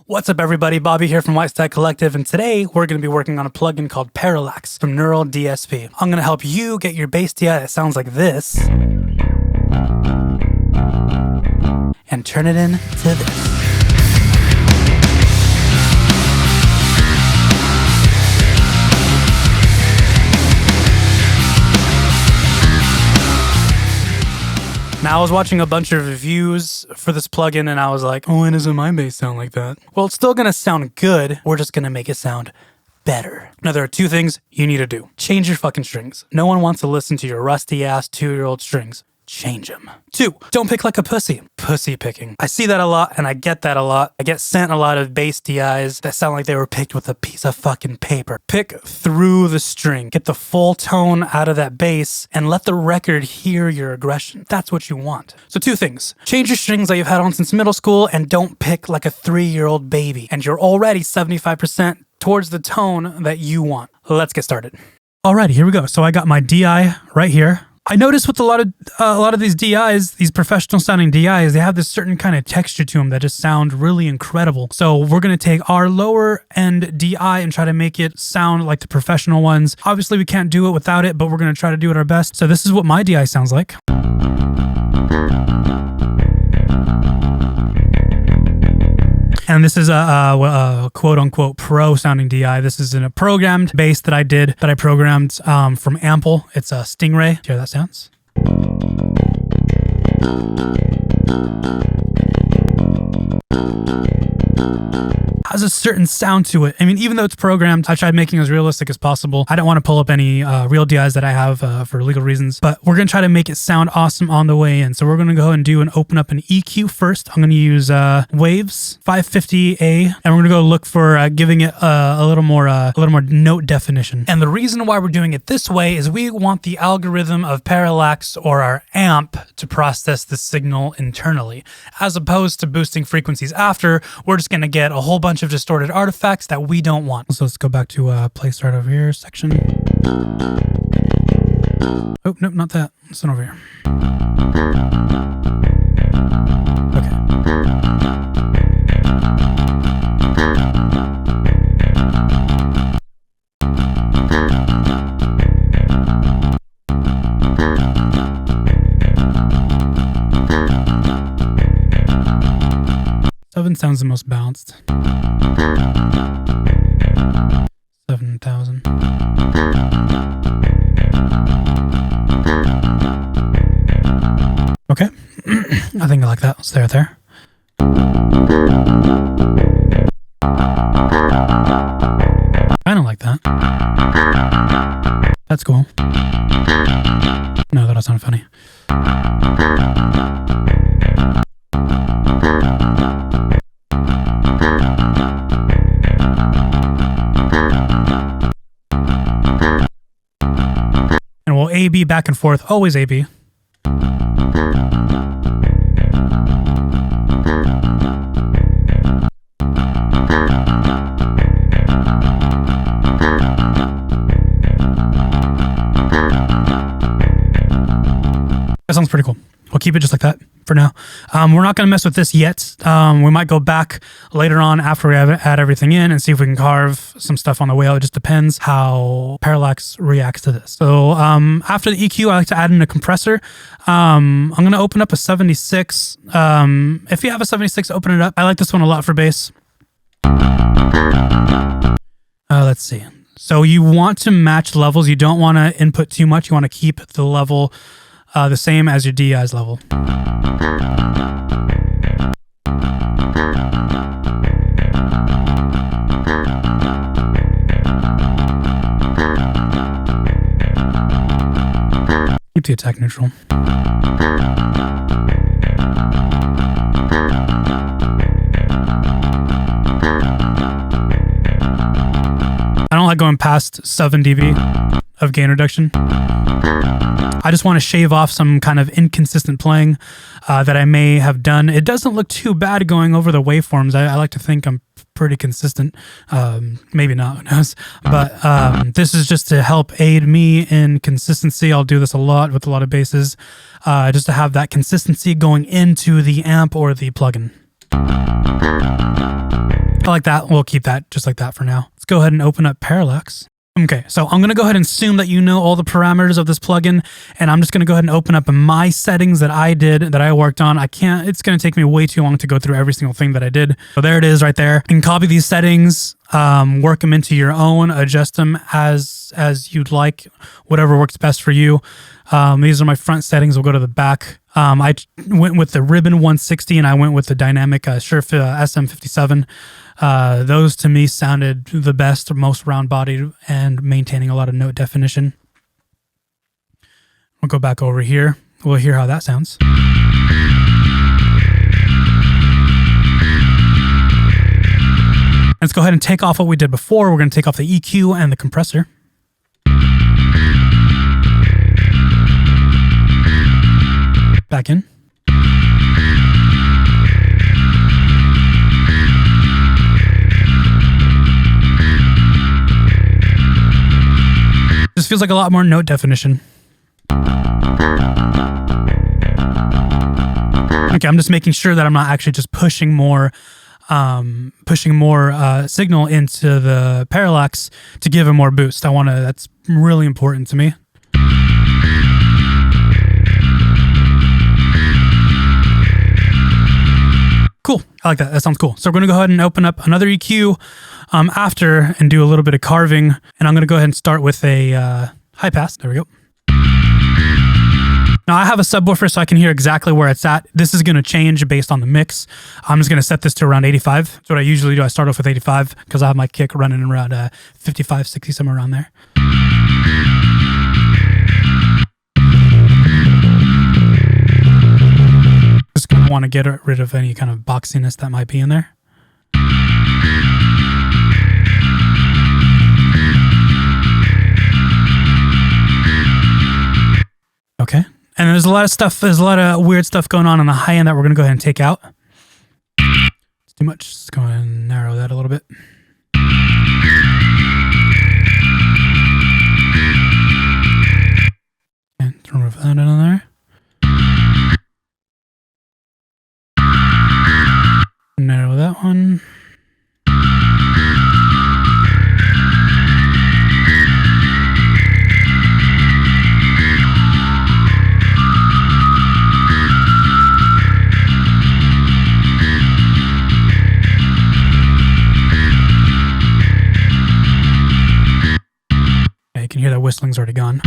What's up everybody, Bobby here from Whitestack Collective, and today we're going to be working on a plugin called Parallax from Neural DSP. I'm going to help you get your bass DI that sounds like this and turn it into this. Now, I was watching a bunch of reviews for this plugin and I was like, oh, when doesn't my bass sound like that? Well, it's still gonna sound good. We're just gonna make it sound better. Now, there are two things you need to do. Change your fucking strings. No one wants to listen to your rusty ass 2-year-old strings. Change them. 2, don't pick like a pussy. Pussy picking. I see that a lot and I get that a lot. I get sent a lot of bass DIs that sound like they were picked with a piece of fucking paper. Pick through the string. Get the full tone out of that bass and let the record hear your aggression. That's what you want. So 2 things. Change your strings that you've had on since middle school and don't pick like a 3-year-old baby. And you're already 75% towards the tone that you want. Let's get started. Alrighty, here we go. So I got my DI right here. I noticed with a lot of these DIs, these professional sounding DIs, they have this certain kind of texture to them that just sound really incredible. So we're going to take our lower end DI and try to make it sound like the professional ones. Obviously we can't do it without it, but we're going to try to do it our best. So this is what my DI sounds like. And this is a quote-unquote pro-sounding DI. This is in a programmed bass that I programmed from Ample. It's a Stingray. Do you hear that sounds? Has a certain sound to it. I mean, even though it's programmed, I tried making it as realistic as possible. I don't want to pull up any real DIs that I have for legal reasons, but we're going to try to make it sound awesome on the way in. So we're going to go ahead and open up an EQ first. I'm going to use Waves 550A, and we're going to go look for giving it a little more note definition. And the reason why we're doing it this way is we want the algorithm of Parallax or our amp to process the signal internally, as opposed to boosting frequencies after. We're just going to get a whole bunch of distorted artifacts that we don't want. So let's go back to play start over here section. Oh, nope, not that. This one over here. Okay. Seven sounds the most balanced. 7,000. Okay. I think I like that. Let's stay right there. I don't like that. That's cool. No, that doesn't sound funny. And we'll A-B back and forth, always A-B. That sounds pretty cool. We'll keep it just like that for now. We're not going to mess with this yet. We might go back later on after we add everything in and see if we can carve some stuff on the way out. It just depends how Parallax reacts to this. So after the EQ, I like to add in a compressor. I'm going to open up a 76. If you have a 76, open it up. I like this one a lot for bass. Let's see. So you want to match levels. You don't want to input too much. You want to keep the level the same as your DI's level. Keep the attack neutral. I don't like going past 7 dB of gain reduction. I just want to shave off some kind of inconsistent playing that I may have done. It doesn't look too bad going over the waveforms. I like to think I'm pretty consistent. Maybe not, who knows? But this is just to help aid me in consistency. I'll do this a lot with a lot of basses, just to have that consistency going into the amp or the plugin. I like that. We'll keep that just like that for now. Let's go ahead and open up Parallax. Okay, so I'm going to go ahead and assume that you know all the parameters of this plugin, and I'm just going to go ahead and open up my settings that I worked on. It's going to take me way too long to go through every single thing that I did. So there it is right there. You can copy these settings, work them into your own, adjust them as you'd like, whatever works best for you. These are my front settings. We'll go to the back. I went with the Ribbon 160 and I went with the dynamic Scherf SM57. Those to me sounded the best, most round-bodied, and maintaining a lot of note definition. We'll go back over here. We'll hear how that sounds. Let's go ahead and take off what we did before. We're going to take off the EQ and the compressor. Back in. This feels like a lot more note definition. Okay, I'm just making sure that I'm not actually just pushing more signal into the Parallax to give it more boost. That's really important to me. Cool. I like that. That sounds cool. So we're going to go ahead and open up another EQ after and do a little bit of carving. And I'm going to go ahead and start with a high pass. There we go. Now I have a subwoofer so I can hear exactly where it's at. This is going to change based on the mix. I'm just going to set this to around 85. That's what I usually do. I start off with 85 because I have my kick running around 55, 60, somewhere around there. Just going to want to get rid of any kind of boxiness that might be in there. Okay. And there's a lot of weird stuff going on the high end that we're going to go ahead and take out. It's too much. Let's go ahead and narrow that a little bit. And remove that in there. Narrow that one. You can hear that whistling's already gone.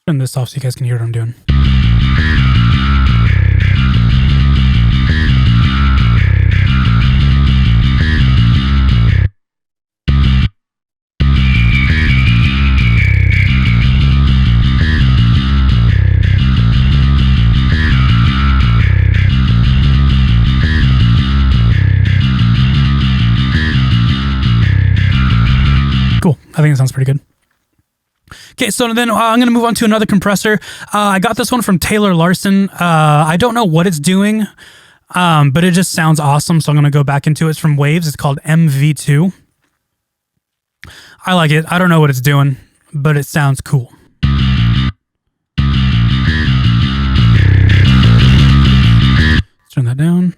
Turn this off so you guys can hear what I'm doing. Cool. I think it sounds pretty good. Okay, so then I'm going to move on to another compressor. I got this one from Taylor Larson. I don't know what it's doing, but it just sounds awesome, so I'm going to go back into it. It's from Waves. It's called MV2. I like it. I don't know what it's doing, but it sounds cool. Let's turn that down.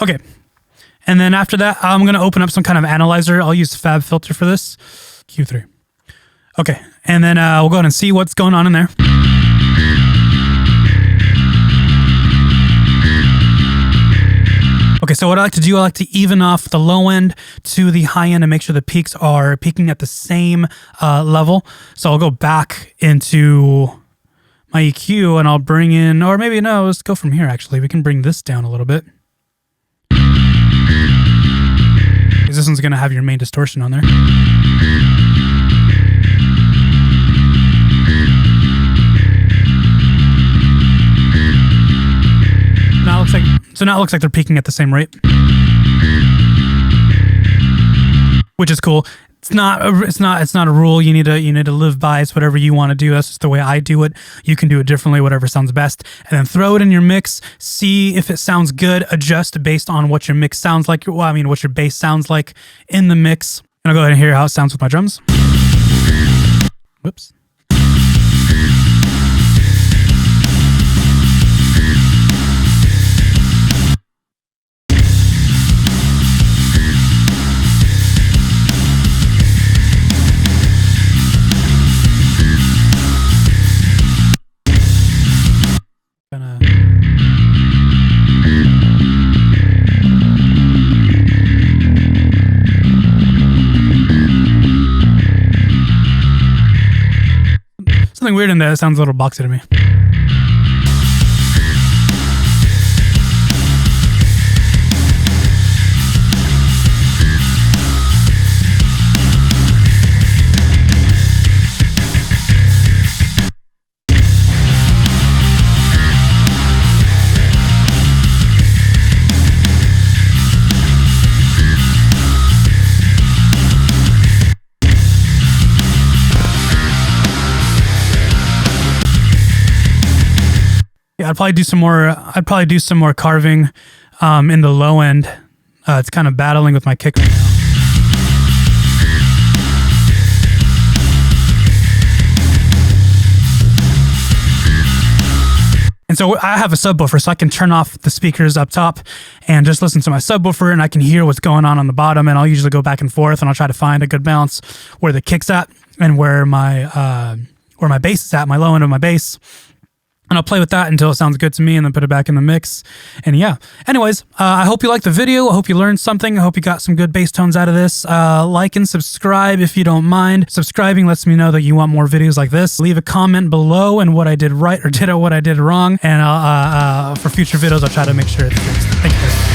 Okay, and then after that, I'm going to open up some kind of analyzer. I'll use Fab Filter for this. Q3. Okay, and then we'll go ahead and see what's going on in there. Okay, so what I like to do, I like to even off the low end to the high end and make sure the peaks are peaking at the same level. So I'll go back into my EQ and I'll bring in, or maybe no, let's go from here actually. We can bring this down a little bit. Because this one's going to have your main distortion on there. Now it looks like they're peaking at the same rate. Which is cool. It's not a rule you need to live by. It's whatever you want to do. That's just the way I do it. You can do it differently, whatever sounds best. And then throw it in your mix, see if it sounds good, adjust based on what your mix sounds like. Well, I mean, what your bass sounds like in the mix. And I'll go ahead and hear how it sounds with my drums. Whoops. Something weird in there. It sounds a little boxy to me. Yeah, I'd probably do some more carving in the low end. It's kind of battling with my kick right now. And so I have a subwoofer, so I can turn off the speakers up top and just listen to my subwoofer, and I can hear what's going on the bottom. And I'll usually go back and forth, and I'll try to find a good balance where the kick's at and where my bass is at, my low end of my bass. And I'll play with that until it sounds good to me and then put it back in the mix. And yeah. Anyways, I hope you liked the video. I hope you learned something. I hope you got some good bass tones out of this. Like and subscribe if you don't mind. Subscribing lets me know that you want more videos like this. Leave a comment below and what I did right or what I did wrong. And for future videos, I'll try to make sure it's fixed. Thank you guys.